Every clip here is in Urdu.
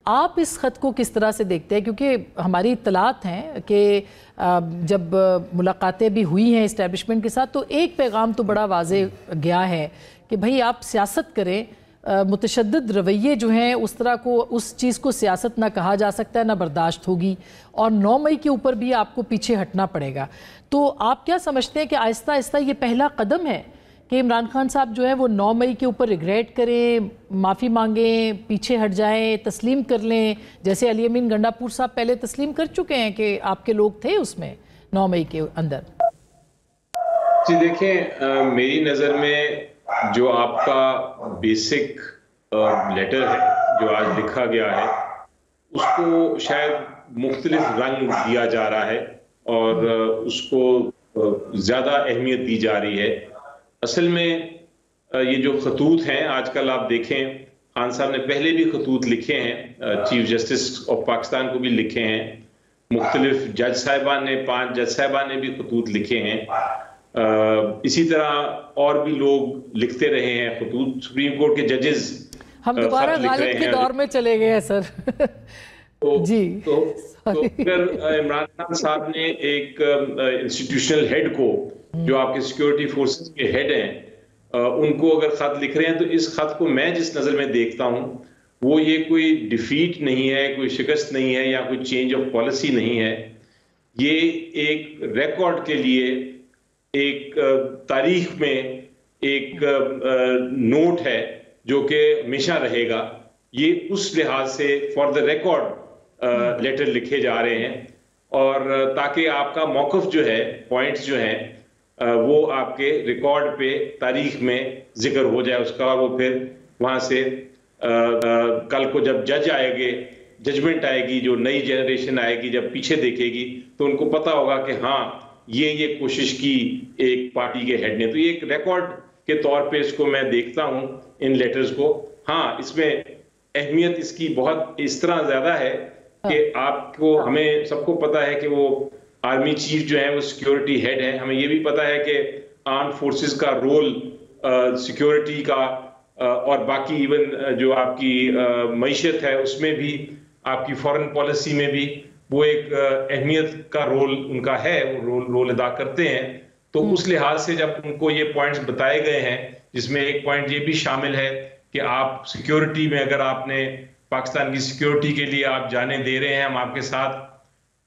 آپ اس خط کو کس طرح سے دیکھتے ہیں؟ کیونکہ ہماری اطلاعات ہیں کہ جب ملاقاتیں بھی ہوئی ہیں اسٹیبلشمنٹ کے ساتھ تو ایک پیغام تو بڑا واضح گیا ہے کہ بھئی آپ سیاست کریں، متشدد رویے جو ہیں اس طرح کو، اس چیز کو سیاست نہ کہا جا سکتا ہے، نہ برداشت ہوگی، اور 9 مئی کے اوپر بھی آپ کو پیچھے ہٹنا پڑے گا۔ تو آپ کیا سمجھتے ہیں کہ آہستہ آہستہ یہ پہلا قدم ہے کہ عمران خان صاحب جو ہے وہ 9 مئی کے اوپر ریگریٹ کریں، معافی مانگیں، پیچھے ہٹ جائیں، تسلیم کر لیں، جیسے علی امین گنڈا پور صاحب پہلے تسلیم کر چکے ہیں کہ آپ کے لوگ تھے اس میں 9 مئی کے اندر؟ جی دیکھیں، میری نظر میں جو آپ کا بیسک لیٹر ہے جو آج لکھا گیا ہے اس کو شاید مختلف رنگ دیا جا رہا ہے اور اس کو زیادہ اہمیت دی جا رہی ہے۔ اصل میں یہ جو خطوط ہیں آج کل آپ دیکھیں، خان صاحب نے پہلے بھی خطوط لکھے ہیں، چیف جسٹس آف پاکستان کو بھی لکھے ہیں، مختلف جج صاحبان نے 5 جج صاحبان نے بھی خطوط لکھے ہیں، اسی طرح اور بھی لوگ لکھتے رہے ہیں خطوط، سپریم کورٹ کے ججز ہم دوبارہ غالب کے دور میں چلے گئے ہیں سر۔ جی تو اگر عمران خان صاحب نے ایک انسٹیٹیوشنل ہیڈ کو، جو آپ کے سیکیورٹی فورسز کے ہیڈ ہیں، ان کو اگر خط لکھ رہے ہیں تو اس خط کو میں جس نظر میں دیکھتا ہوں وہ یہ کوئی ڈیفیٹ نہیں ہے، کوئی شکست نہیں ہے یا کوئی چینج آف پالیسی نہیں ہے، یہ ایک ریکارڈ کے لیے ایک تاریخ میں ایک نوٹ ہے جو کہ ہمیشہ رہے گا۔ یہ اس لحاظ سے فار دا ریکارڈ لیٹر لکھے جا رہے ہیں، اور تاکہ آپ کا موقف جو ہے، پوائنٹس جو ہیں، وہ آپ کے ریکارڈ پہ تاریخ میں ذکر ہو جائے اس کا، اور وہ پھر وہاں سے کل کو جب جج آئے گے، ججمنٹ آئے گی، جو نئی جنریشن آئے گی جب پیچھے دیکھے گی تو ان کو پتہ ہوگا کہ ہاں یہ کوشش کی ایک پارٹی کے ہیڈ نے۔ تو یہ ایک ریکارڈ کے طور پہ اس کو میں دیکھتا ہوں ان لیٹرز کو۔ ہاں، اس میں اہمیت اس کی بہت اس طرح زیادہ ہے کہ آپ کو، ہمیں سب کو پتہ ہے کہ وہ آرمی چیف جو ہیں وہ سیکیورٹی ہیڈ ہیں، ہمیں یہ بھی پتہ ہے کہ آرم فورسز کا رول سیکیورٹی کا اور باقی ایون جو آپ کی معیشت ہے اس میں بھی، آپ کی فارن پالیسی میں بھی وہ ایک اہمیت کا رول ان کا ہے، وہ رول ادا کرتے ہیں۔ تو اس لحاظ سے جب ان کو یہ پوائنٹس بتائے گئے ہیں، جس میں ایک پوائنٹ یہ بھی شامل ہے کہ آپ سیکیورٹی میں، اگر آپ نے پاکستان کی سیکیورٹی کے لیے آپ جانیں دے رہے ہیں، ہم آپ کے ساتھ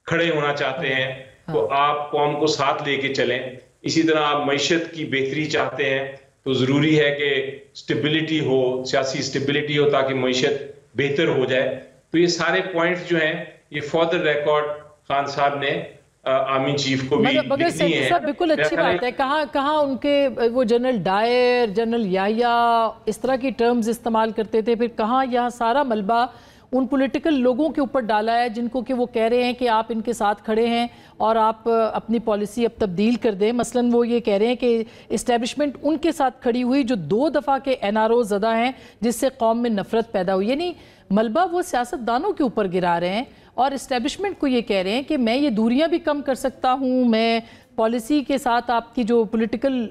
کھڑے ہونا چاہتے ہیں، تو آپ قوم کو ساتھ لے کے چلیں۔ اسی طرح آپ معیشت کی بہتری چاہتے ہیں تو ضروری ہے کہ سٹیبلٹی ہو، سیاسی سٹیبلٹی ہو تاکہ معیشت بہتر ہو جائے۔ تو یہ سارے پوائنٹس جو ہیں یہ فار دا ریکارڈ خان صاحب نے آرمی چیف کو بھی مگر سیٹھی صاحب بالکل اچھی بات ہے، کہاں ان کے وہ جنرل ڈائر، جنرل یحییٰ اس طرح کی ٹرمز استعمال کرتے تھے، پھر کہاں یہاں سارا ملبہ ان پولیٹیکل لوگوں کے اوپر ڈالا ہے جن کو کہ وہ کہہ رہے ہیں کہ آپ ان کے ساتھ کھڑے ہیں اور آپ اپنی پالیسی اب تبدیل کر دیں۔ مثلا وہ یہ کہہ رہے ہیں کہ اسٹیبلشمنٹ ان کے ساتھ کھڑی ہوئی جو 2 دفعہ کے NRO زدہ ہیں جس سے قوم میں نفرت پیدا ہوئی، یعنی ملبہ وہ سیاست دانوں کے اوپر گرا رہے ہیں اور اسٹیبلشمنٹ کو یہ کہہ رہے ہیں کہ میں یہ دوریاں بھی کم کر سکتا ہوں، میں پالیسی کے ساتھ آپ کی جو پولیٹیکل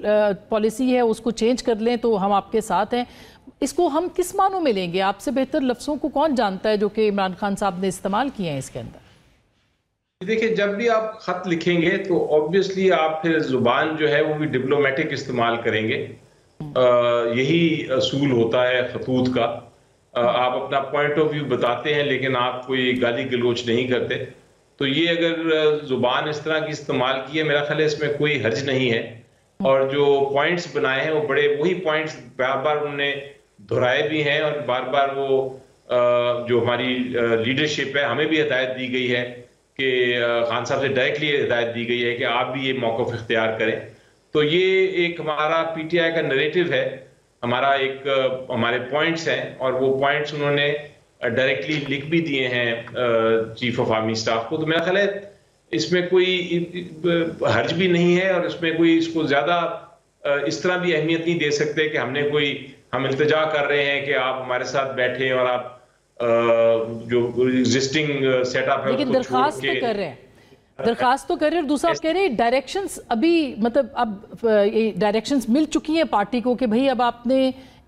پالیسی ہے اس کو چینج کر لیں تو ہم آپ کے ساتھ ہیں۔ اس کو ہم کس معنوں میں لیں گے؟ آپ سے بہتر لفظوں کو کون جانتا ہے جو کہ عمران خان صاحب نے استعمال کیے ہیں اس کے اندر؟ دیکھیں، جب بھی آپ خط لکھیں گے تو آبویسلی آپ پھر زبان جو ہے وہ بھی ڈپلومیٹک استعمال کریں گے، یہی اصول ہوتا ہے خطوط کا۔ آپ اپنا پوائنٹ آف ویو بتاتے ہیں لیکن آپ کوئی گالی گلوچ نہیں کرتے۔ تو یہ اگر زبان اس طرح کی استعمال کی ہے، میرا خیال ہے اس میں کوئی حرج نہیں ہے، اور جو پوائنٹس بنائے ہیں وہ بڑے وہی پوائنٹس بار بار انہوں نے دہرائے بھی ہیں، اور بار بار وہ جو ہماری لیڈرشپ ہے ہمیں بھی ہدایت دی گئی ہے کہ خان صاحب سے ڈائریکٹلی ہدایت دی گئی ہے کہ آپ بھی یہ موقف اختیار کریں۔ تو یہ ایک ہمارا PTI کا نریٹو ہے، ہمارے پوائنٹس ہیں، اور وہ پوائنٹس انہوں نے ڈائریکٹلی لکھ بھی دیے ہیں چیف آف آرمی اسٹاف کو۔ تو میرا خیال ہے اس میں کوئی حرج بھی نہیں ہے، اور اس میں کوئی اس کو زیادہ اس طرح بھی اہمیت نہیں دے سکتے کہ ہم التجا کر رہے ہیں کہ آپ ہمارے ساتھ بیٹھیں اور آپ جو ایگزسٹنگ سیٹ اپ ہے لیکن درخواست تو کر رہے ہیں، اور دوسرا آپ کہہ رہے ہیں ڈائریکشنز ابھی، مطلب اب ڈائریکشنز مل چکی ہیں پارٹی کو کہ بھئی اب آپ نے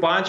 5